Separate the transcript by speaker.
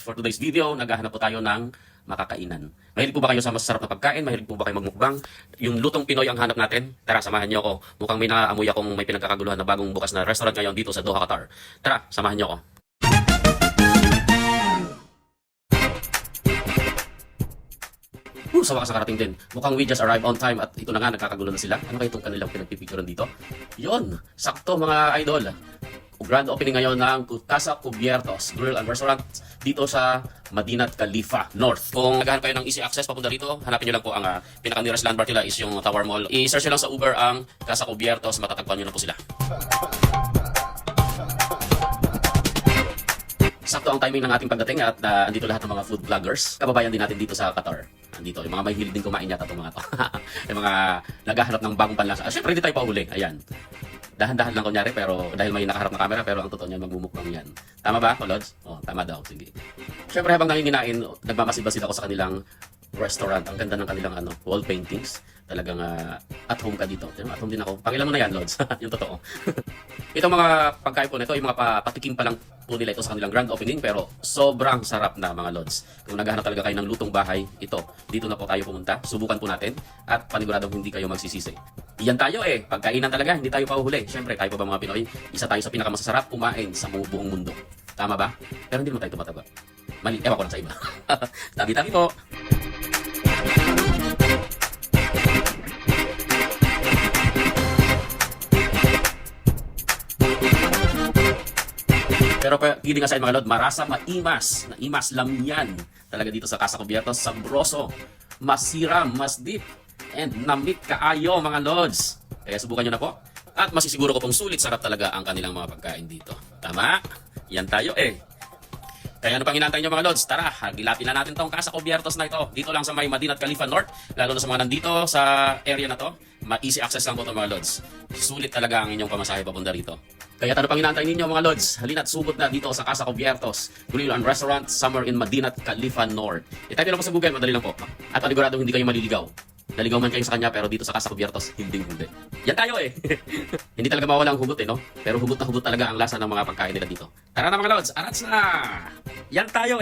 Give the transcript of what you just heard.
Speaker 1: For today's video, naghahanap po tayo ng makakainan. Mahilig po ba kayo sa masarap na pagkain? Mahilig po ba kayo magmukbang? Yung lutong Pinoy ang hanap natin? Tara, samahan niyo ako. Mukhang may naaamoy akong may pinagkakaguluhan na bagong bukas na restaurant ngayon dito sa Doha, Qatar. Tara, samahan niyo ako. Sa wakas nakarating din. Mukhang we just arrived on time at ito na nga, nagkakagulo na sila. Ano kayo itong kanilang pinagpipicturean dito? Yon, sakto mga idol. Grand opening ngayon ng Casa Cubiertos Grill and Restaurant dito sa Madinat Khalifa North. Kung naghahanap kayo ng easy access papunta dito, hanapin nyo lang po ang pinaka-nearest landmark nila is yung Tower Mall. I-search nyo lang sa Uber ang Casa Cubiertos, matatagpuan nyo na po sila. Sakto ang timing ng ating pagdating at andito lahat ng mga food vloggers. Kababayan din natin dito sa Qatar. Andito, yung mga may hilig din kumain yata itong mga to. Yung mga naghahanap ng bagong panlasa. Siyempre, hindi tayo pauli. Ayan. Dahan-dahan lang kunyari, pero dahil may nakaharap na camera, pero ang totoo niyan, magmumukbang yan. Tama ba, Lods? Oh, tama daw. Sige. Siyempre, habang nanginginain, nagmamasid-basid ako sa kanilang restaurant. Ang ganda ng kanilang wall paintings. Talagang at home ka dito. At home din ako. Pangilan mo na yan, Lods. Yung totoo. Itong mga pagkain po nito, yung mga patikim pa lang po nila ito sa kanilang grand opening, pero sobrang sarap na mga Lods. Kung naghahanap talaga kayo ng lutong bahay, ito. Dito na po tayo pumunta. Subukan po natin. At paniguradong hindi kayo magsisisi. Iyan tayo pagkainan talaga, hindi tayo pauhuli. Siyempre, tayo pa ba mga Pinoy, isa tayo sa pinakamasasarap kumain sa buong mundo. Tama ba? Pero hindi naman tayo tumataba. Mali, ewan ko lang sa iba. Tabi-tabi po. Pero kidding aside mga Lord, marasa, maimas, lamyan. Talaga dito sa Casa Cubiertos, sabroso, masiram, masdip, and namit kaayo mga Lods. Kaya subukan nyo na po. At masisiguro ko pong sulit sarap talaga ang kanilang mga pagkain dito. Tama? Yan tayo Kaya ano pang hinantay nyo mga Lods? Tara, hagilapin na natin tong Casa Cubiertos na ito. Dito lang sa may Madinat Khalifa North. Lalo na sa mga nandito sa area na to. Ma-easy access lang po ito mga Lods. Sulit talaga ang inyong pamasahe papunta rito. Kaya ano pang hinantay ninyo mga Lods? Halina't subot na dito sa Casa Cubiertos Grill and Restaurant, somewhere in Madinat Khalifa North. I-type nyo lang po sa Google, madali lang po. At paniguradong hindi kayo maliligaw. Naligaw man kayo sa kanya, pero dito sa Casa Cubiertos, hindi. Yan tayo Hindi talaga mawala ang hugot no? Pero hugot na hugot talaga ang lasa ng mga pagkain nila dito. Tara na mga Lods, arats na! Yan tayo